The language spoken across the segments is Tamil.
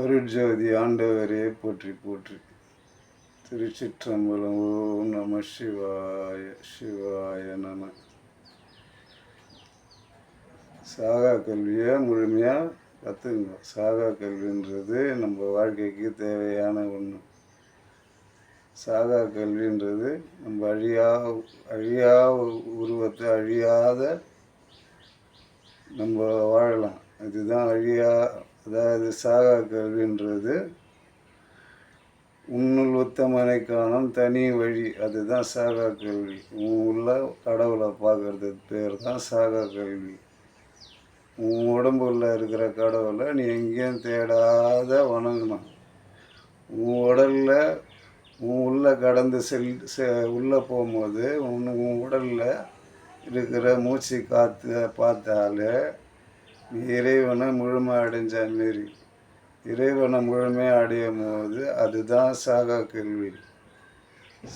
அருட்ஜோதி ஆண்டவரே போற்றி போற்றி. திருச்சிற்றம்பலம். ஓம் நம சிவாய. சிவாய நம. சாகா கல்வியை முழுமையாக கற்றுங்க. சாகா கல்வின்றது நம்ம வாழ்க்கைக்கு தேவையான ஒன்று. சாகா கல்வின்றது நம்ம அழியா உருவத்தை அழியாத நம்ம வாழலாம். அதுதான் அதாவது சாகா கல்வின்றது உன்னுள் உத்தமனை காணும் தனி வழி. அதுதான் சாகா கல்வி. உள்ள கடவுளை பார்க்கறது பேர் தான் சாகா கல்வி. உன் உடம்புல இருக்கிற கடவுளை நீ எங்கேயும் தேடாத வணங்கணும். உன் உடலில் உன் உள்ளே கடந்து உள்ளே போகும்போது உன் உடலில் இருக்கிற மூச்சு காற்று பார்த்தாலே நீ இறைவனை முழுமை அடைஞ்ச மாரி. இறைவனை முழுமையாக அடையும் போது அதுதான் சாகா கல்வி.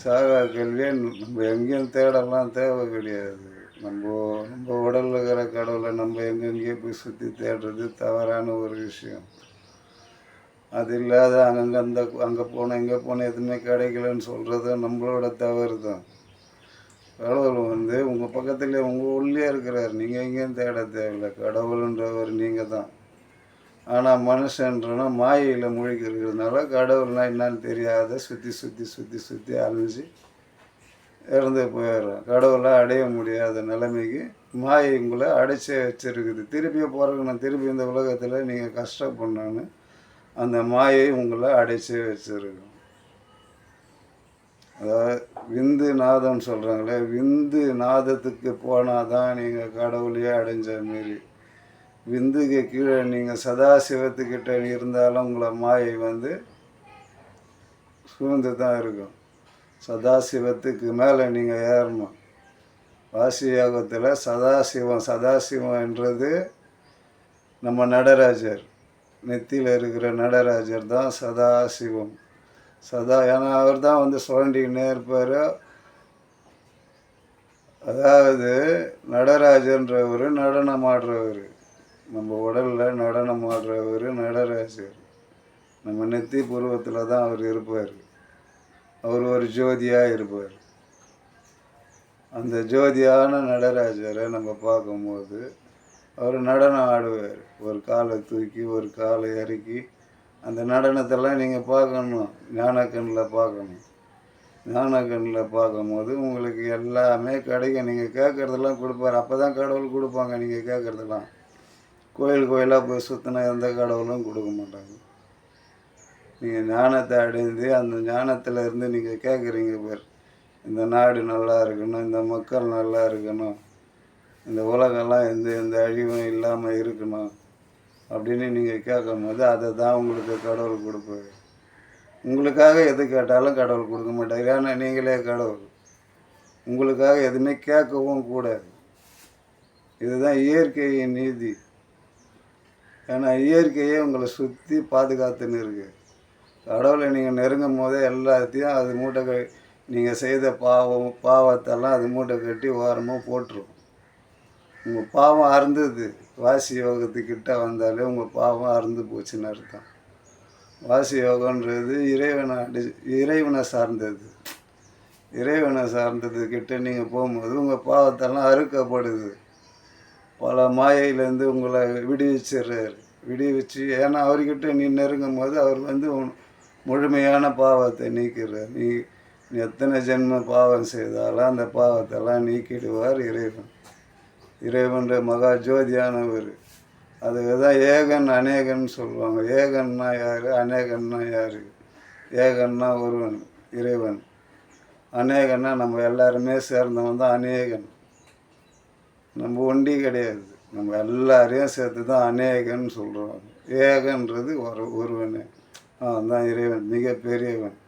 சாகா கல்வியை நம்ம எங்கேயும் தேடலாம் தேவை கிடையாது. நம்ம உடலில் இருக்கிற கடவுளை நம்ம எங்கெங்கேயோ போய் சுற்றி தேடுறது தவறான ஒரு விஷயம். அது இல்லாத அங்கே போனேன் இங்கே போனேன் எதுவுமே கிடைக்கலன்னு சொல்கிறது நம்மளோட தவறு தான். கடவுள் உங்கள் பக்கத்தில் உங்கள் உள்ளே இருக்கிறார். நீங்கள் எங்கேயும் தேட தேவையில்லை. கடவுள்ன்றவர் நீங்கள் தான். ஆனால் மனுஷன்றனா மாயையில் மூழ்கி இருக்கிறதுனால கடவுள்னா என்னன்னு தெரியாத சுற்றி அலைஞ்சு இறந்து போயிடுறோம். கடவுளை அடைய முடியாத நிலைமைக்கு மாயை உங்களை அடைச்சே வச்சுருக்குது. திருப்பியும் பிறக்கணும், திருப்பி இந்த உலகத்தில் நீங்கள் கஷ்டப்படணுன்னு அந்த மாயை உங்களை அடைச்சே வச்சுருக்கும். அதாவது விந்து நாதம் சொல்கிறாங்களே, விந்து நாதத்துக்கு போனால் தான் நீங்கள் கடவுளையே அடைஞ்ச மாரி. விந்துக்கு கீழே நீங்கள் சதாசிவத்துக்கிட்ட இருந்தாலும் உங்களை மாயை சூழ்ந்து தான் இருக்கும். சதாசிவத்துக்கு மேலே நீங்கள் ஏறணும். வாசி யோகத்தில் சதாசிவம் என்றது நம்ம நடராஜர். நெத்தியில் இருக்கிற நடராஜர் தான் சதாசிவம். ஏன்னா அவர் தான் சுரண்டிக்கினே இருப்பார். அதாவது நடராஜன்றவர் நடனம் ஆடுறவர். நம்ம உடலில் நடனம் ஆடுறவர் நடராஜர். நம்ம நெத்தி புருவத்தில் தான் அவர் இருப்பார். அவர் ஒரு ஜோதியாக இருப்பார். அந்த ஜோதியான நடராஜரை நம்ம பார்க்கும்போது அவர் நடனம் ஆடுவார். ஒரு காலை தூக்கி ஒரு காலை இறக்கி அந்த நடனத்தெல்லாம் நீங்கள் பார்க்கணும். ஞானக்கண்ணில் பார்க்கணும். ஞானக்கண்ணில் பார்க்கும்போது உங்களுக்கு எல்லாமே கிடைக்கும். நீங்கள் கேட்குறதெல்லாம் கொடுப்பார். அப்போ தான் கடவுள் கொடுப்பாங்க. நீங்கள் கேட்குறதெல்லாம் கோயிலாக போய் சுற்றினா எந்த கடவுளும் கொடுக்க மாட்டாங்க. நீங்கள் ஞானத்தை அடைந்து அந்த ஞானத்தில் இருந்து நீங்கள் கேட்குறீங்க பேர், இந்த நாடு நல்லா இருக்கணும், இந்த மக்கள் நல்லா இருக்கணும், இந்த உலகெல்லாம் எந்த அழிவும் இல்லாமல் இருக்கணும் அப்படின்னு நீங்கள் கேட்கும் போது அதை தான் உங்களுக்கு கடவுள் கொடுப்பாரு. உங்களுக்காக எது கேட்டாலும் கடவுள் கொடுக்க மாட்டார். ஏன்னா நீங்களே கடவுள். உங்களுக்காக எதுவுமே கேட்கவும் கூடாது. இதுதான் இயற்கையின் நீதி. ஏன்னா இயற்கையே உங்களை சுற்றி பாதுகாத்துன்னு இருக்குது. கடவுளை நீங்கள் நெருங்கும் போதே எல்லாத்தையும் அது நீங்கள் செய்த பாவத்தெல்லாம் அது மூட்டை கட்டி ஓரமாக போட்டுரும். உங்கள் பாவம் அறுந்தது. வாசி யோகத்துக்கிட்ட வந்தாலே உங்கள் பாவம் அறுந்து போச்சுன்னு அர்த்தம். வாசி யோகன்றது இறைவனை சார்ந்தது. இறைவனை சார்ந்ததுக்கிட்ட நீங்கள் போகும்போது உங்கள் பாவத்தெல்லாம் அறுக்கப்படுது. பல மாயையிலேருந்து உங்களை விடுவிச்சிடுறாரு. விடுவிச்சு ஏன்னா அவர்கிட்ட நீ நெருங்கும் போது அவர் முழுமையான பாவத்தை நீக்கிறார். நீ எத்தனை ஜென்ம பாவம் செய்தாலும் அந்த பாவத்தெல்லாம் நீக்கிடுவார் இறைவன். இறைவன்ற மகா ஜோதியானவர். அதுக்கு தான் ஏகன் அநேகன் சொல்லுவாங்க. ஏகன்னா யார், அநேகன்னா யார்? ஏகன்னா ஒருவன் இறைவன். அநேகன்னா நம்ம எல்லாருமே சேர்ந்தவன் தான் அநேகன். நம்ம ஒண்டி கிடையாது. நம்ம எல்லாரையும் சேர்த்து தான் அநேகன்னு சொல்கிறோம். ஏகன்றது ஒருவன். அவன் தான் இறைவன், மிக பெரியவன்.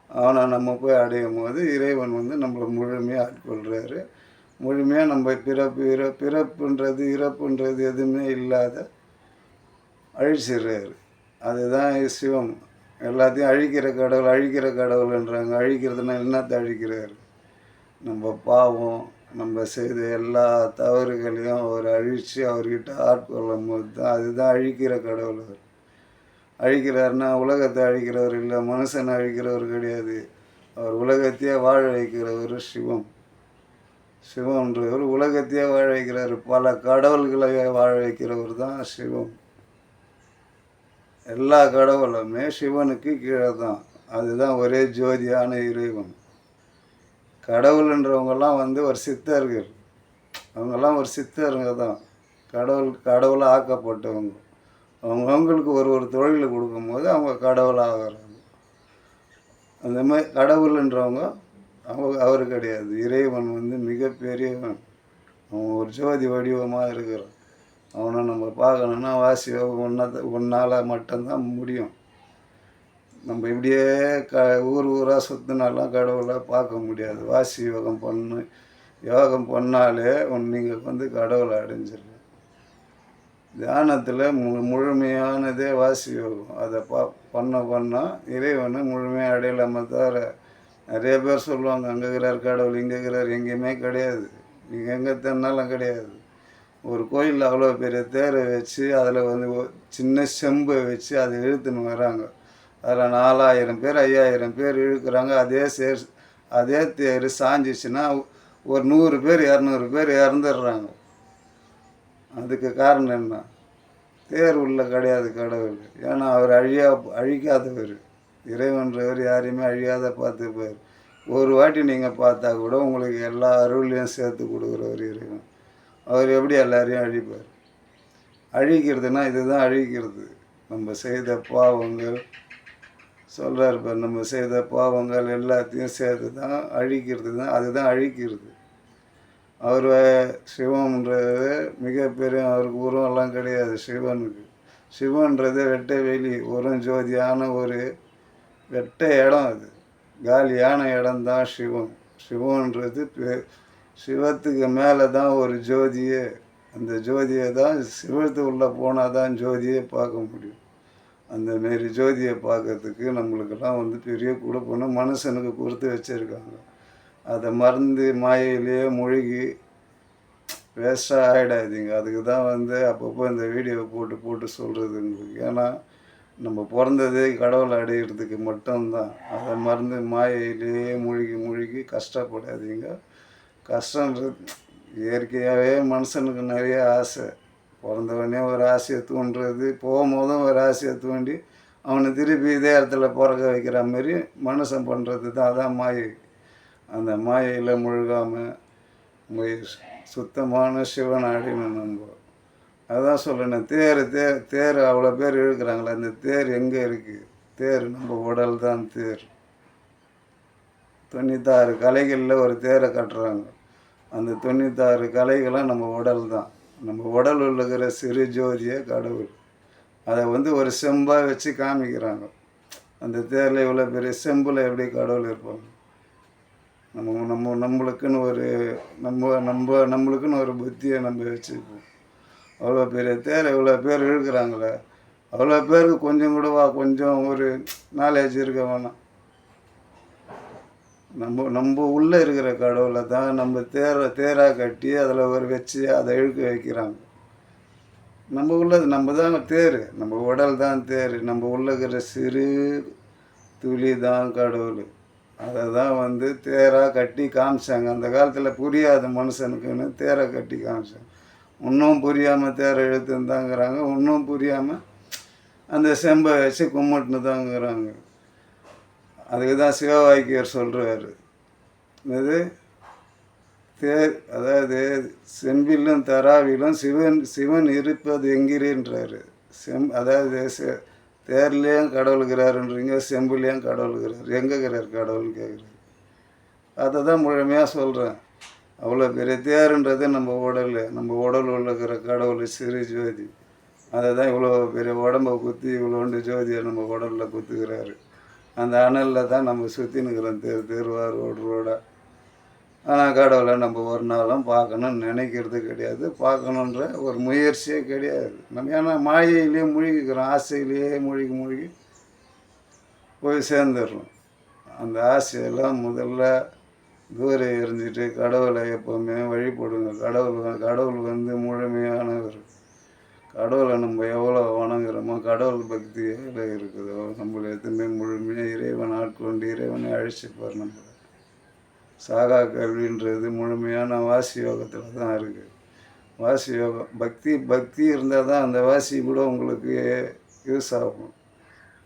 அவனை நம்ம போய் அடையும் போது இறைவன் நம்மளை முழுமையாக ஆட்கொள்கிறாரு. முழுமையாக நம்ம பிறப்புன்றது இறப்புன்றது எதுவுமே இல்லாத அழிச்சிடுறாரு. அதுதான் சிவம். எல்லாத்தையும் அழிக்கிற கடவுள்ன்றாங்க. அழிக்கிறதுனா என்னத்தை அழிக்கிறாரு? நம்ம பாவம், நம்ம செய்த எல்லா தவறுகளையும் அவர் அழித்து அவர்கிட்ட ஆட்கொள்ளும் போது தான் அதுதான் அழிக்கிற கடவுள். அழிக்கிறாருன்னா உலகத்தை அழிக்கிறவர் இல்லை, மனுஷனை அழிக்கிறவர் கிடையாது. அவர் உலகத்தையே வாழ வைக்கிறவர் சிவம். சிவம்ன்றவர் உலகத்தையே வாழ வைக்கிறார். பல கடவுள்களை வாழ வைக்கிறவர் தான் சிவம். எல்லா கடவுளுமே சிவனுக்கு கீழே தான். அதுதான் ஒரே ஜோதியான இறைவன். கடவுள்ன்றவங்கெல்லாம் ஒரு சித்தர்கள். அவங்கெல்லாம் ஒரு சித்தருங்க தான். கடவுளாக ஆக்கப்பட்டவங்க. அவங்களுக்கு ஒரு தொழிலை கொடுக்கும்போது அவங்க கடவுளாகிறாங்க. அந்த மாதிரி கடவுள்ன்றவங்க அவர் கிடையாது. இறைவன் மிகப்பெரியவன். அவன் ஒரு ஜோதி வடிவமாக இருக்கிறான். அவனை நம்ம பார்க்கணுன்னா வாசி ஒன்றால் மட்டும்தான் முடியும். நம்ம இப்படியே ஊராக சுற்றினாலாம் கடவுளை பார்க்க முடியாது. வாசி யோகம் பண்ணாலே நீங்கள் கடவுளை அடைஞ்சிடலாம். தியானத்தில் முழுமையானதே வாசி யோகம். அதை பண்ணால் இறைவனை முழுமையாக அடையலாமல் தவிர நிறைய பேர் சொல்லுவாங்க அங்கே இருக்கிறார் கடவுள், இங்கே இருக்கிறார். எங்கேயுமே கிடையாது. நீங்கள் எங்கே தேடினாலும் கிடையாது. ஒரு கோயிலில் அவ்வளோ பெரிய தேரை வச்சு அதில் சின்ன செம்பை வச்சு அதை இழுத்துன்னு வராங்க. அதில் 4000 பேர் 5000 பேர் இழுக்கிறாங்க. அதே தேர் சாஞ்சிச்சுன்னா ஒரு 100 பேர் 200 பேர் இறந்துடுறாங்க. அதுக்கு காரணம் என்ன? தேர் உள்ள கிடையாது கடவுள். ஏன்னா அவர் அழிக்காதவர். இறைவன்றவர் யாரையுமே அழியாத பார்த்துப்பார். ஒரு வாட்டி நீங்கள் பார்த்தா கூட உங்களுக்கு எல்லா அருளையும் சேர்த்து கொடுக்குறவர் இறைவன். அவர் எப்படி எல்லாரையும் அழிப்பார்? அழிக்கிறதுனா இதுதான் அழிக்கிறது. நம்ம செய்த பாவங்கள் சொல்கிறார் பார், நம்ம செய்த பாவங்கள் எல்லாத்தையும் சேர்த்து தான் அழிக்கிறது தான். அதுதான் அழிக்கிறது. அவர் சிவம்ன்றது மிகப்பெரிய, அவருக்கு உருவம்லாம் கிடையாது சிவனுக்கு. சிவன்றது வெட்ட வெளி, ஜோதியான ஒரு வெட்ட இடம். அது காலியான இடம்தான் சிவம். சிவன்றது சிவத்துக்கு மேலே தான் ஒரு ஜோதியே. அந்த ஜோதியை தான் சிவத்து உள்ளே போனால் தான் ஜோதியை பார்க்க முடியும். அந்தமாரி ஜோதியை பார்க்கறதுக்கு நம்மளுக்கெல்லாம் பெரிய கொடுப்பணும் மனுஷனுக்கு கொடுத்து வச்சுருக்காங்க. அதை மறந்து மாயையிலேயே மூழ்கி வேஸ்ட்டாக ஆகிடாதீங்க. அதுக்கு தான் அப்பப்போ இந்த வீடியோவை போட்டு சொல்கிறது உங்களுக்கு. ஏன்னா நம்ம பிறந்ததே கடவுளை அடையிறதுக்கு மட்டும்தான். அதை மறந்து மாயையிலேயே மூழ்கி கஷ்டப்படாதீங்க. கஷ்டன்றது இயற்கையாகவே மனுஷனுக்கு நிறைய ஆசை. பிறந்தவொடனே ஒரு ஆசையை தூண்டுறது, போகும்போதும் ஒரு ஆசையை தூண்டி அவனை திருப்பி இதே இடத்துல பிறக்க வைக்கிற மாதிரி மனுஷன் பண்ணுறது தான். அதான் மாயை. அந்த மாயையில் முழுகாமல் சுத்தமான சிவன் அடையணும் நம்ம. அதுதான் சொல்லணும். தேர் அவ்வளோ பேர் இழுக்கிறாங்களே, அந்த தேர் எங்கே இருக்குது? தேர் நம்ம உடல் தான் தேர். 96 கலைகளில் ஒரு தேரை கட்டுறாங்க. அந்த 96 கலைகளும் நம்ம உடல் தான். நம்ம உடல் இருக்கிற சிறு ஜோதியே கடவுள். அதை ஒரு செம்பாக வச்சு காமிக்கிறாங்க. அந்த தேரில் இவ்வளோ பெரிய செம்பில் எப்படி கடவுள் இருப்பாங்க? நம்மளுக்குன்னு ஒரு புத்தியை நம்ம வச்சுப்போம். அவ்வளோ பெரிய தேர் இவ்வளோ பேர் இழுக்கிறாங்களே, அவ்வளோ பேருக்கு கொஞ்சம் கூடவா கொஞ்சம் ஒரு நாலேஜ் இருக்க வேணாம்? நம்ம உள்ளே இருக்கிற கடவுளை தான் நம்ம தேராக கட்டி அதில் வச்சு அதை இழுக்க வைக்கிறாங்க. நம்ம உள்ளது நம்ம தான் தேர். நம்ம உடல் தான் தேர். நம்ம உள்ள இருக்கிற சிறு துளி தான் கடவுள். அதை தான் தேராக கட்டி காமிச்சாங்க. அந்த காலத்தில் புரியாத மனுஷனுக்குன்னு தேரை கட்டி காமிச்சாங்க. இன்னும் புரியாமல் தேரை இழுத்துன்னு தாங்கிறாங்க. இன்னும் புரியாமல் அந்த செம்பை வச்சு கும்பிட்டுன்னு தாங்கிறாங்க. அதுக்கு தான் சிவவாக்கியர் சொல்கிறாரு, இது தேர், அதாவது செம்பிலும் தராவிலும் சிவன் இருப்பது எங்கிறேன்றாரு. அதாவது தேர்லேயும் கடவுளுக்கிறாருன்றீங்க, செம்புலேயும் கடவுளுக்கிறார். எங்கே இருக்கிறார் கடவுள்னு கேட்குறாரு. அதை தான் முழுமையாக சொல்கிறேன். அவ்வளோ பெரிய தேருன்றது நம்ம உடல் இருக்கிற கடவுள் சிறு ஜோதி. அதை தான் இவ்வளோ பெரிய உடம்பை குத்தி இவ்வளோண்டு ஜோதியை நம்ம உடலில் குத்துக்கிறாரு. அந்த அனலில் தான் நம்ம சுற்றினுக்கிறோம் தெருவா ரோடாக. ஆனால் கடவுளை நம்ம ஒரு நாளும் பார்க்கணுன்னு நினைக்கிறது கிடையாது. பார்க்கணுன்ற ஒரு முயற்சியே கிடையாது. நம்ம ஏன்னா மாயையிலேயே மூழ்கிக்கிறோம். ஆசையிலேயே மூழ்கி போய் சேர்ந்துடுறோம். அந்த ஆசையெல்லாம் முதல்ல தூரம் எரிஞ்சிட்டு கடவுளை எப்போவுமே வழிபடுங்க. கடவுள் முழுமையானவர். கடவுளை நம்ம எவ்வளோ வணங்குறோமோ, கடவுள் பக்தி எவ்வளோ இருக்குதோ, நம்மளை எதுவுமே முழுமையாக இறைவன் ஆட்கொண்டு இறைவனை அழிச்சிப்பார் நம்மளை. சாகா கல்வின்றது முழுமையான வாசி யோகத்தில் தான் இருக்குது. வாசி யோகம் பக்தி இருந்தால் தான் அந்த வாசி கூட உங்களுக்கு யூஸ் ஆகும்.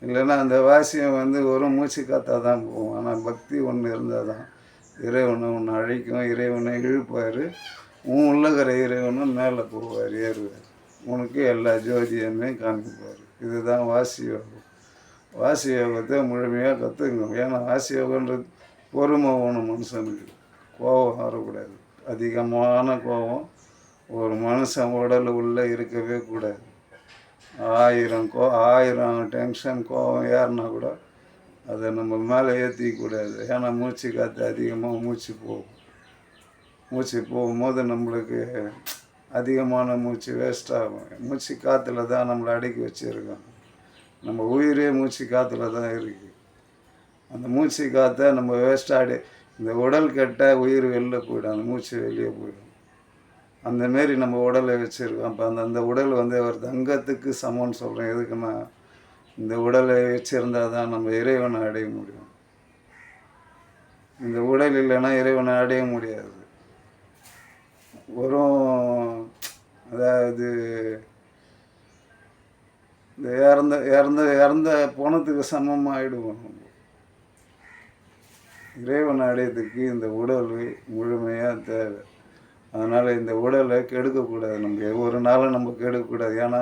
இல்லைன்னா அந்த வாசியம் ஒரு மூச்சு காத்தா தான் போகும். ஆனால் பக்தி ஒன்று இருந்தால் தான் இறைவனை ஒன்று அழைக்கும், இறைவனை இழுப்பார். உள்ளகிற இறைவனும் மேலே போவார், ஏறுவார். உனக்கு எல்லா ஜோதியுமே காமிப்பார். இதுதான் வாசி யோகம். வாசி யோகத்தை முழுமையாக கற்றுக்கணும். ஏன்னா வாசி யோகன்றது பொறுமை வேணும் மனுஷனுக்கு. கோபம் வரக்கூடாது. அதிகமான கோபம் ஒரு மனுஷன் உடல் உள்ளே இருக்கவே கூடாது. 1000 டென்ஷன் கோபம் ஏறினா கூட அதை நம்ம மேலே ஏற்றிக்கூடாது. ஏன்னா மூச்சு காற்று அதிகமாக மூச்சு போகும். மூச்சு போகும்போது நம்மளுக்கு அதிகமான மூச்சு வேஸ்ட் ஆகும். மூச்சு காற்றுல தான் நம்மளை அடக்கி வச்சுருக்கோம். நம்ம உயிரே மூச்சு காற்றுல தான் இருக்குது. அந்த மூச்சு காற்றை நம்ம வேஸ்ட்டாக இந்த உடல் கெட்ட உயிர் வெளில போயிடும், அந்த மூச்சு வெளியே போயிடும். அந்தமாரி நம்ம உடலை வச்சுருக்கோம். அப்போ அந்த உடல் ஒரு தங்கத்துக்கு சமம்னு சொல்கிறேன். எதுக்குன்னா இந்த உடலை வச்சுருந்தால் தான் நம்ம இறைவனை அடைய முடியும். இந்த உடல் இல்லைன்னா இறைவனை அடைய முடியாது. அதாவது இந்த இறந்த போனதுக்கு சமமாகிடுவோம். நம்ம இறைவனை அடையத்துக்கு இந்த உடல் முழுமையாக தேவை. அதனால் இந்த உடலை கெடுக்கக்கூடாது. நம்ம ஒரு நாளும் நம்ம கெடுக்கக்கூடாது. ஏன்னா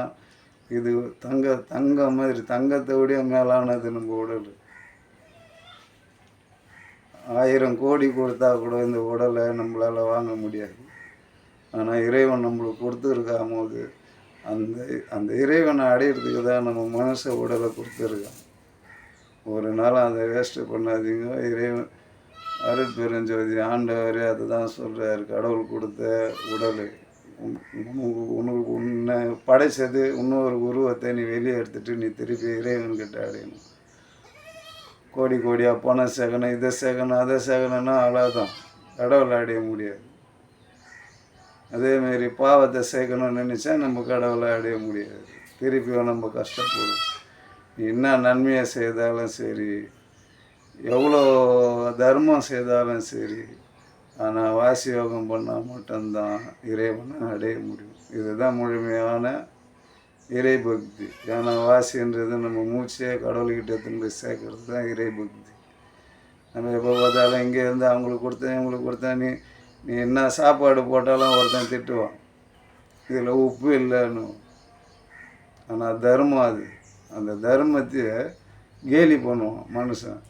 இது தங்கம் மாதிரி, தங்கத்தை விட மேலானது நம்ம உடல். 1000 கோடி கொடுத்தா கூட இந்த உடலை நம்மளால் வாங்க முடியாது. ஆனால் இறைவன் நம்மளுக்கு கொடுத்துருக்காம் போது அந்த இறைவனை அடையிறதுக்கு தான் நம்ம மனுஷ உடலை கொடுத்துருக்கான். ஒரு நாள் அதை வேஸ்ட்டு பண்ணாதீங்க. இறைவன் அருட்பெருஞ்சோதி ஆண்டவரே அதை தான் சொல்கிறார். கடவுள் கொடுத்த உடல் உனக்கு உன்னை படைச்சது இன்னொரு உருவத்தை நீ வெளியே எடுத்துகிட்டு நீ திருப்பி இறைவன்கிட்ட அடையணும். கோடியாக பணம் சேகணும், இதை சேகணும், அதை சேகணும்னா அவ்வளோதான், கடவுளை அடைய முடியாது. அதேமாரி பாவத்தை சேர்க்கணும்னு நினச்சா நம்ம கடவுளை அடைய முடியாது. திருப்பியும் நம்ம கஷ்டப்படும். என்ன நன்மையை செய்தாலும் சரி, எவ்வளோ தர்மம் செய்தாலும் சரி, ஆனால் வாசி யோகம் பண்ணால் மட்டும்தான் இறைவனை அடைய முடியும். இதுதான் முழுமையான இறை பக்தி. ஏன்னா வாசின்றது நம்ம மூச்சே கடவுள்கிட்ட எடுத்துன்னு போய் சேர்க்கறது தான் இறை பக்தி. நம்ம எப்போ பார்த்தாலும் இங்கேருந்து அவங்களுக்கு கொடுத்தேன் இவங்களுக்கு கொடுத்தேன், நீ என்ன சாப்பாடு போட்டாலும் ஒருத்தன் திட்டுவான், இதில் உப்பு இல்லைன்னு. ஆனால் தர்மம் அது. அந்த தர்மத்தையே கேலி பண்ணுவான் மனுஷன்.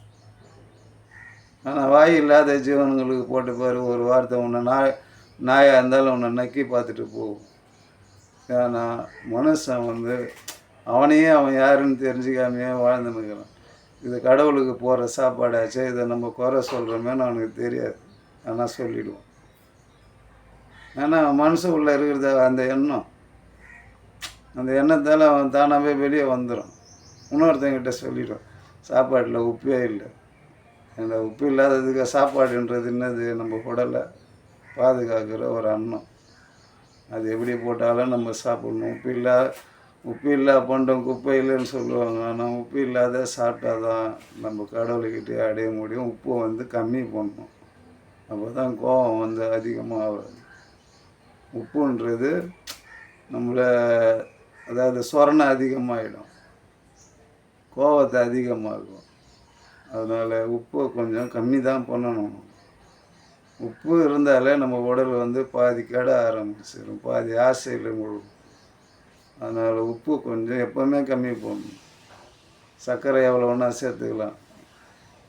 ஆனால் வாய் இல்லாத ஜீவன்களுக்கு போட்டு பாரு, ஒரு வார்த்தை உன்னை நாயாக இருந்தாலும் உன்னை நக்கி பார்த்துட்டு போகும். ஏன்னா மனுஷன் அவனையே அவன் யாருன்னு தெரிஞ்சுக்காமையே வாழ்ந்துன்னுக்கிறான். இது கடவுளுக்கு போகிற சாப்பாடாச்சு, இதை நம்ம குறை சொல்கிறோமேன்னு அவனுக்கு தெரியாது. ஆனால் சொல்லிவிடுவோம். ஏன்னா மனசு உள்ளே இருக்கிறத அந்த எண்ணத்தால் அவன் தானாகவே வெளியே வந்துடும். இன்னொருத்தங்கிட்ட சொல்லிடும், சாப்பாட்டில் உப்பே இல்லை. அந்த உப்பு இல்லாததுக்கு சாப்பாடுன்றது என்னது? நம்ம உடலை பாதுகாக்கிற ஒரு அன்னம். அது எப்படி போட்டாலும் நம்ம சாப்பிட்ணும். உப்பு இல்லா பண்டம் குப்பை இல்லைன்னு சொல்லுவாங்க. ஆனால் உப்பு இல்லாத சாப்பிட்டா தான் நம்ம கடவுள்கிட்டே அடைய முடியும். உப்பு கம்மி பண்ணணும். அப்போ தான் கோபம் அதிகமாகாது. உப்புன்றது நம்மளை அதாவது சொரணை அதிகமாகிடும், கோபத்தை அதிகமாகும். அதனால் உப்பை கொஞ்சம் கம்மி தான் பண்ணணும். உப்பு இருந்தாலே நம்ம உடல் பாதி கெட ஆரம்பிச்சிடும், பாதி ஆசையில் முழுகும். அதனால் உப்பு கொஞ்சம் எப்போவுமே கம்மி பண்ணணும். சர்க்கரை எவ்வளோ வேணா சேர்த்துக்கலாம்.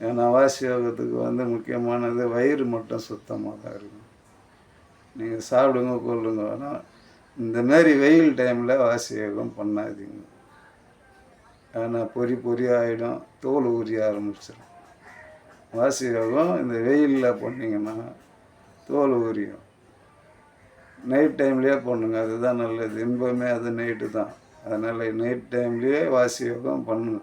ஏன்னா வாசி யோகத்துக்கு முக்கியமானது வயிறு மட்டும் சுத்தமாக தான் இருக்கும். நீங்கள் சாப்பிடுங்க கொள்ளுங்க. ஆனால் இந்தமாரி வெயில் டைமில் வாசி யோகம் பண்ணாதீங்க. ஏன்னா பொறி ஆகிடும், தோல் உரிய ஆரம்பிச்சிடும். வாசி யோகம் இந்த வெயிலில் பண்ணிங்கன்னா தோல் உரியும். நைட் டைம்லேயே பண்ணுங்க, அதுதான் நல்லது. இன்பமே அது நைட்டு தான். அதனால் நைட் டைம்லேயே வாசி யோகம் பண்ணுங்க.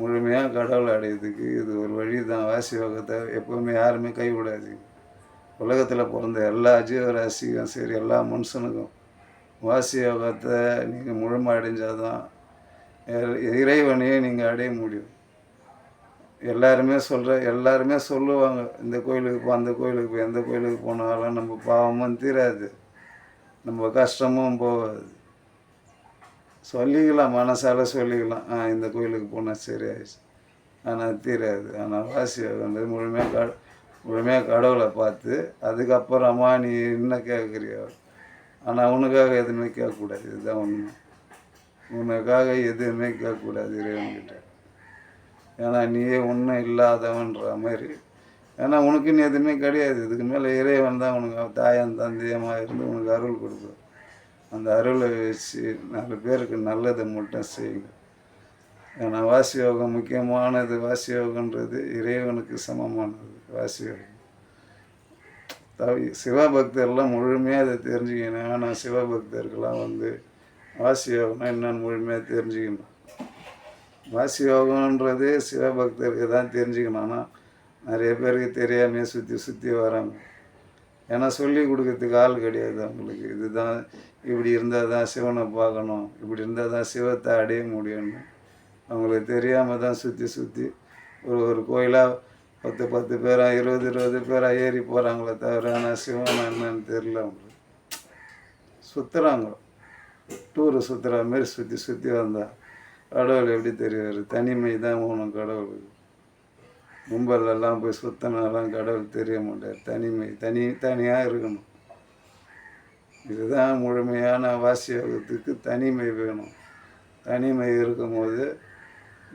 முழுமையாக கடவுள் அடையிறதுக்கு இது ஒரு வழி தான். வாசி யோகத்தை எப்போவுமே யாருமே கைவிடாதீங்க. உலகத்தில் பிறந்த எல்லா ஜீவராசிக்கும் சரி, எல்லா மனுஷனுக்கும் வாசி யோகத்தை நீங்கள் முழுமை அடைஞ்சால் தான் இறைவனையே நீங்கள் அடைய முடியும். எல்லாருமே சொல்லுவாங்க, இந்த கோயிலுக்கு போ, அந்த கோயிலுக்கு போய், எந்த கோயிலுக்கு போனாலும் நம்ம பாவமும் தீராது, நம்ம கஷ்டமும் போகாது. சொல்லிக்கலாம், மனசால சொல்லிக்கலாம், இந்த கோயிலுக்கு போனால் சரியாயிடுச்சு, ஆனால் தீராது. ஆனால் வாசி வந்து முழுமையாக கடவுளை பார்த்து அதுக்கப்புறமா நீ என்ன கேட்குறியோ, ஆனால் உனக்காக எதுவுமே கேட்கக்கூடாது. இதுதான் உண்மை. உனக்காக எதுவுமே கேட்கக்கூடாது இறைவன்கிட்ட. ஏன்னா நீயே ஒன்றும் இல்லாதவன்ற மாதிரி. ஏன்னா உனக்குன்னு எதுவுமே கிடையாது. இதுக்கு மேலே இறைவன் தான் உனக்கு தாயம் தந்தையமாக இருந்து உனக்கு அருள் கொடுக்கும். அந்த அருளை வச்சு 4 பேருக்கு நல்லதை மட்டும் செய்யுங்க. ஏன்னா வாசி யோகம் முக்கியமானது. வாசி யோகன்றது இறைவனுக்கு சமமானது. வாசி யோகம் சிவபக்தர்லாம் முழுமையாக அதை தெரிஞ்சுக்கணும். ஆனால் சிவபக்தர்கள்லாம் வந்து வாசி யோகம்னா என்னென்னு முழுமையாக தெரிஞ்சுக்கணும். வாசி யோகன்றது சிவபக்தருக்கு தான் தெரிஞ்சுக்கணும். ஆனால் நிறைய பேருக்கு தெரியாமல் சுற்றி வராங்க. ஏன்னா சொல்லி கொடுக்கறதுக்கு ஆள் கிடையாது அவங்களுக்கு. இதுதான் இப்படி இருந்தால் தான் சிவனை பார்க்கணும், இப்படி இருந்தால் தான் சிவத்தை அடைய முடியும்னு அவங்களுக்கு தெரியாமல் தான் சுற்றி ஒரு கோயிலாக 10 பேராக 20 பேராக ஏறி போகிறாங்களே தவிர, ஆனால் சிவனை என்னன்னு தெரியல அவங்களுக்கு. சுற்றுறாங்க, டூரு சுற்றுற மாரி சுற்றி வந்தால் கடவுள் எப்படி தெரிவார்? தனிமை தான் வேணும் கடவுளுக்கு. கும்பலெல்லாம் போய் சுற்றினாலாம் கடவுள் தெரிய மாட்டார். தனியாக இருக்கணும். இதுதான் முழுமையான வாசி யோகத்துக்கு. தனிமை வேணும். தனிமை இருக்கும்போது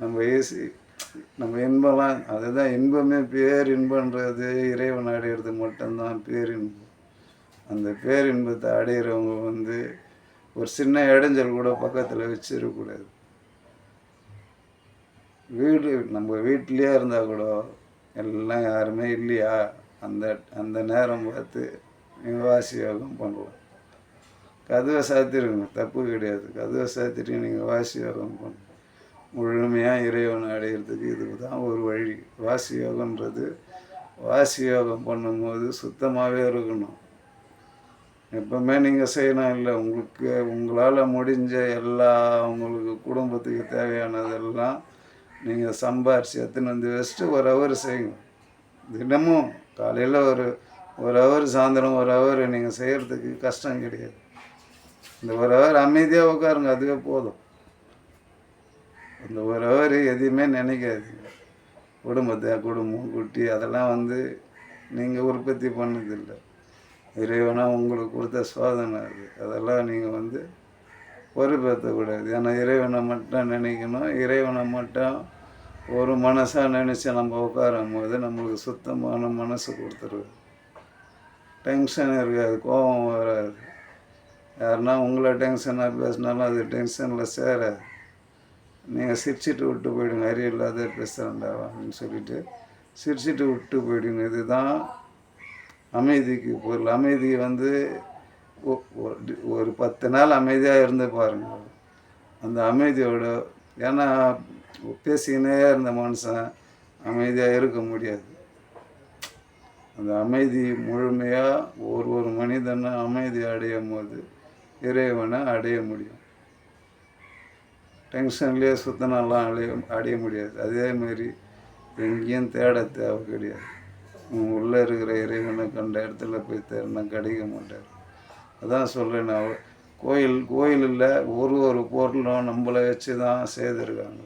நம்ம இன்பம்லாம், அதுதான் இன்பமே. பேரின்பன்றது இறைவன் அடையிறது மட்டும்தான் பேரின்பம். அந்த பேரின்பத்தை அடையிறவங்க வந்து ஒரு சின்ன இடைஞ்சல் கூட பக்கத்தில் வச்சிடக்கூடாது. நம்ம வீட்டிலையே இருந்தால் கூட எல்லாம் யாருமே இல்லையா, அந்த நேரம் பார்த்து நீங்கள் வாசி யோகம் பண்ணலாம். கதவை சாத்திருங்க, தப்பு கிடையாது. கதவை சாத்திட்டு நீங்கள் வாசி யோகம் பண்ணணும். முழுமையாக இறைவனை அடையிறதுக்கு இதுக்கு தான் ஒரு வழி. வாசி யோகன்றது, வாசி யோகம் பண்ணும்போது சுத்தமாகவே இருக்கணும். எப்பவுமே நீங்கள் செய்யணும் இல்லை, உங்களால் முடிஞ்ச உங்களுக்கு குடும்பத்துக்கு தேவையானதெல்லாம் நீங்கள் சம்பாரித்து எடுத்துன்னு வந்து வச்சுட்டு ஒரு ஹவர் செய்யுங்க. தினமும் காலையில் ஒரு ஹவர், சாயந்தரம் ஒரு ஹவர் நீங்கள் செய்கிறதுக்கு கஷ்டம் கிடையாது. இந்த ஒரு ஹவர் அமைதியாக உட்காருங்க, அதுவே போதும். அந்த ஒரு ஹவர் எதையுமே நினைக்காதீங்க. குடும்பம் குட்டி அதெல்லாம் வந்து நீங்கள் உற்பத்தி பண்ணதில்லை. இறைவனா உங்களுக்கு கொடுத்த சோதனை அது. அதெல்லாம் நீங்கள் வந்து பொறுப்பேற்றக்கூடாது. ஏன்னா இறைவனை மட்டும் நினைக்கணும். இறைவனை மட்டும் ஒரு மனசாக நினச்சி நம்ம உட்காரும் போது நம்மளுக்கு சுத்தமான மனசு கொடுத்துருது. டென்ஷன் இருக்காது, கோபம் வராது. யாருன்னா உங்களை டென்ஷனாக பேசினாலும் அது டென்ஷனில் சேராது. நீங்கள் சிரிச்சிட்டு விட்டு போயிடுங்க. அறிவில்லாத பேசுகிறேன்டாவான்னு சொல்லிவிட்டு சிரிச்சிட்டு விட்டு போயிடுங்க. இதுதான் அமைதிக்கு பொருள். அமைதி வந்து ஒரு 10 நாள் அமைதியாக இருந்து பாருங்கள். அந்த அமைதியோட, ஏன்னா பேசிக்கினே இருந்த மனுஷன் அமைதியாக இருக்க முடியாது. அந்த அமைதி முழுமையாக ஒரு மனிதனை அமைதி அடையும் போது இறைவனை அடைய முடியும். டென்ஷன்லேயே சுத்தனெல்லாம் அடைய முடியாது. அதேமாரி எங்கேயும் தேட தேவை கிடையாது. உள்ளே இருக்கிற இறைவனை கண்ட இடத்துல போய் தேடினா கிடைக்க மாட்டார். அதான் சொல்கிறேன், நான் கோயிலில் ஒரு பொருளும் நம்மளை வச்சு தான் செய்திருக்காங்க.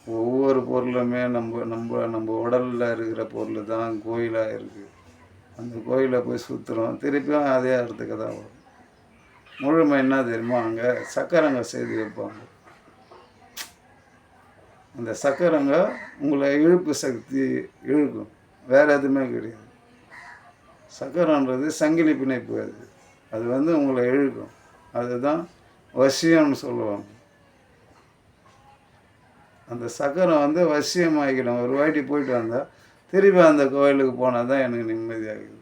ஒவ்வொரு பொருளுமே நம்ம உடலில் இருக்கிற பொருள் தான் கோயிலாக இருக்குது. அந்த கோயிலை போய் சுற்றுறோம், திருப்பியும் அதே இடத்துக்கு தான் வரும். முழுமை என்ன தெரியுமா? அங்கே சக்கரங்க செய்து வைப்பாங்க. அந்த சக்கரங்க உங்களை இழுப்பு சக்தி இழுக்கும், வேறு எதுவுமே கிடையாது. சக்கரன்றது சங்கிலி பிணைப்பு. அது வந்து உங்களை இழுக்கும். அதுதான் வசியம்னு சொல்லுவாங்க. அந்த சக்கரம் வந்து வசியமாகிக்கணும். ஒரு வாட்டி போயிட்டு வந்தால் திருப்பி அந்த கோயிலுக்கு போனால் தான் எனக்கு நிம்மதியாகுது.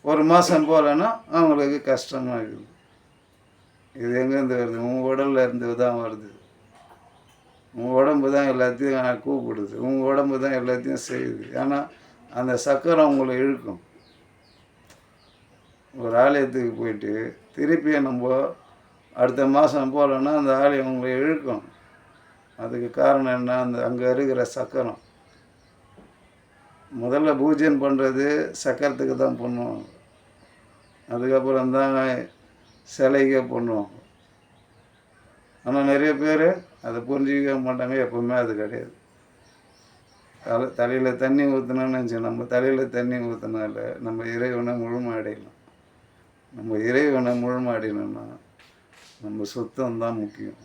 ஒரு மாதம் போகலன்னா அவங்களுக்கு கஷ்டமாகுது. இது எங்கேருந்து வருது? உங்கள் உடலில் இருந்து தான் வருது. உங்கள் உடம்பு தான் எல்லாத்தையும் கூப்பிடுது. உங்கள் உடம்பு தான் எல்லாத்தையும் செய்யுது. ஏன்னா அந்த சக்கரம் உங்களை இழுக்கும். ஒரு ஆலயத்துக்கு போயிட்டு திருப்பி நம்ம அடுத்த மாதம் போகலன்னா அந்த ஆலயம் உங்களை இழுக்கும். அதுக்கு காரணம் என்ன? அந்த அங்கே இருக்கிற சக்கரம். முதல்ல பூஜைன்னு பண்ணுறது சக்கரத்துக்கு தான் பண்ணுவாங்க. அதுக்கப்புறம் தான் சிலைக்கே பண்ணுவாங்க. ஆனால் நிறைய பேர் அதை புரிஞ்சிக்க மாட்டாங்க. எப்போவுமே அது கிடையாது. தலையில் தண்ணி ஊற்றணும்னு நினச்சோம். நம்ம தலையில் தண்ணி ஊற்றினால நம்ம இறைவனை முழுமை அடையலாம். நம்ம இறைவனை முழுமை அடையணும்னா நம்ம சுத்தம் தான் முக்கியம்.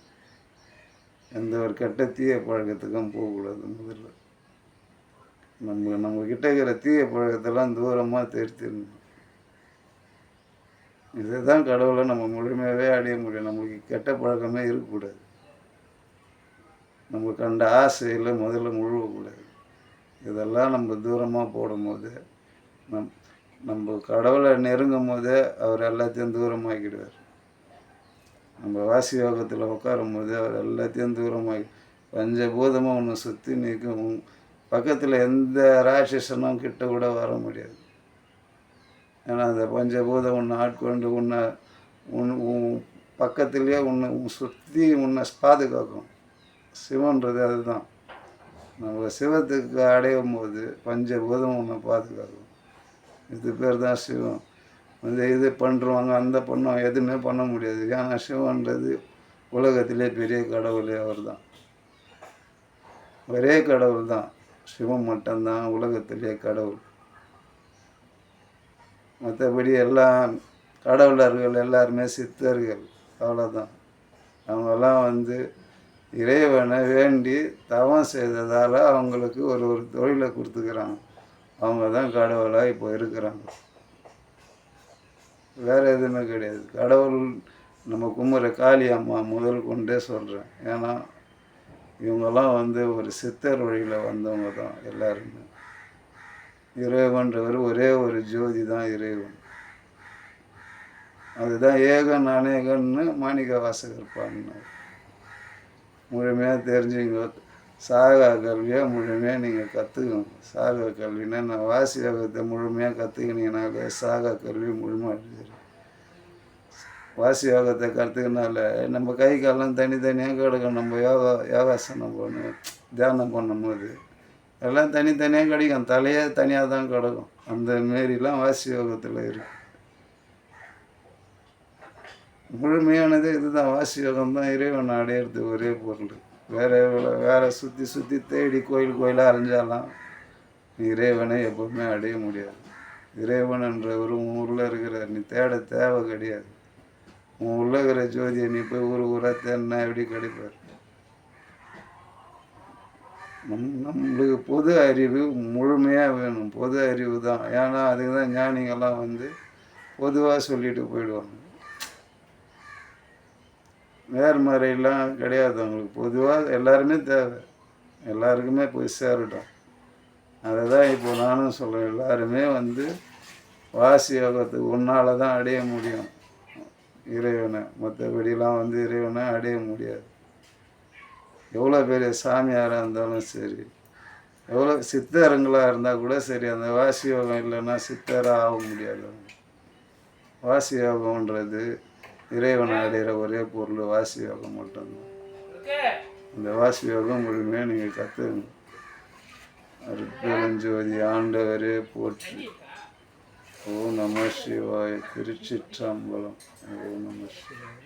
எந்த ஒரு கெட்ட தீய பழக்கத்துக்கும் போகக்கூடாது. முதல்ல நம்மக்கிட்ட இருக்கிற தீய பழக்கத்தெல்லாம் தூரமாக தெரிஞ்சிடணும். இதுதான் கடவுளை நம்ம முழுமையாகவே அடைய முடியும். நம்மளுக்கு கெட்ட பழக்கமே இருக்கக்கூடாது. நம்ம கண்ட ஆசையில் முதல்ல முழுவக்கூடாது. இதெல்லாம் நம்ம தூரமாக போடும்போது நம்ம கடவுளை நெருங்கும் போதே அவர் எல்லாத்தையும் தூரமாக்கிடுவார். நம்ம வாசி யோகத்தில் உட்காரும் போது அவர் எல்லாத்தையும் தூரமாகி பஞ்சபூதமாக ஒன்று சுற்றி நிற்கும். பக்கத்தில் எந்த ராட்சசனும் கிட்ட கூட வர முடியாது. ஏன்னா அந்த பஞ்சபூதம் ஒன்று ஆட்கொண்டு உன்னை பக்கத்துலேயே உன்னை சுற்றி உன்னை பாதுகாக்கும். சிவன்றது அதுதான். நம்ம சிவத்துக்கு அடையும் போது பஞ்சபூதம் ஒன்று பாதுகாக்கும். இது பேர் தான் சிவம். இது பண்ணுறவங்க அந்த பண்ணுவாங்க எதுவுமே பண்ண முடியாது. ஏன்னா சிவன்றது உலகத்திலே பெரிய கடவுளே அவர் தான். ஒரே கடவுள் தான். சிவம் மட்டும்தான் உலகத்திலே கடவுள். மற்றபடி எல்லாம் கடவுளர்கள் எல்லாருமே சித்தர்கள், அவ்வளோதான். அவங்கெல்லாம் இறைவனை வேண்டி தவம் செய்ததால் அவங்களுக்கு ஒரு தொழிலை கொடுத்துக்கிறாங்க. அவங்க தான் கடவுளாக இப்போ இருக்கிறாங்க. வேறு எதுவுமே கிடையாது. கடவுள் நம்ம கும்பிட்ற காளி அம்மா முதல் கொண்டே சொல்கிறேன். ஏன்னா இவங்கெல்லாம் ஒரு சித்தர் வழியில் வந்தவங்க தான் எல்லாருமே. இறைவன்றவர் ஒரே ஒரு ஜோதி தான் இறைவன். அதுதான் ஏகன் அநேகன்னு மாணிக்க வாசகர் பாடினார். முழுமையாக தெரிஞ்சுங்க. சாகா கல்வியை முழுமையாக நீங்கள் கற்றுக்கணும். சாகா கல்வினா நான் வாசி யோகத்தை முழுமையாக கற்றுக்கினீங்கனாலே சாகா கல்வி முழுமையாக. வாசி யோகத்தை கற்றுக்கினால நம்ம கை காலம் தனித்தனியாக கிடைக்கும். நம்ம யோகாசனம் பண்ணணும், தியானம் பண்ணும்போது எல்லாம் தனித்தனியாக கிடைக்கும். தலையே தனியாக தான் கிடக்கும். அந்த மாரிலாம் வாசி யோகத்தில் இருக்கு. முழுமையானது இதுதான். வாசி யோகம் தான் இறைவனை அடையிறது ஒரே பொருள். வேறு சுற்றி தேடி கோயிலாக அலைஞ்சாலாம் இறைவனை எப்பவுமே அடைய முடியாது. இறைவன்ன்ற ஒரு ஊரில் இருக்கிற நீ தேட தேவை கிடையாது. உன் உள்ள இருக்கிற ஜோதியை நீ போய் ஊராக தேடினா எப்படி கிடைப்பார்? நம்மளுக்கு பொது அறிவு முழுமையாக வேணும். பொது அறிவு தான். ஏன்னா அதுக்கு தான் ஞானிகள்லாம் பொதுவாக சொல்லிட்டு போயிடுவாங்க. நேர்மறையெல்லாம் கிடையாது அவங்களுக்கு. பொதுவாக எல்லாருமே தேவை. எல்லாருக்குமே போய் சேரட்டும். அதை தான் இப்போ நானும் சொல்கிறேன். எல்லாருமே வாசி யோகத்துக்கு உன்னால் தான் அடைய முடியும் இறைவனை. மற்றபடிலாம் இறைவனை அடைய முடியாது. எவ்வளோ பெரிய சாமியாராக இருந்தாலும் சரி, எவ்வளோ சித்தருங்களாக இருந்தால் கூட சரி, அந்த வாசி யோகம் இல்லைன்னா சித்தராக ஆக முடியாது. வாசி யோகம்ன்றது இறைவனை அடைகிற ஒரே பொருள் வாசி யோகம் மட்டும்தான். அந்த வாசி யோகம் முழுமையாக நீங்கள் கற்றுக்கணும். அருட்பெருஞ்சோதி ஆண்டவரே போற்றி. ஓம் நம சிவாய. திருச்சிற்றம்பலம். ஓம் நம சிவாய.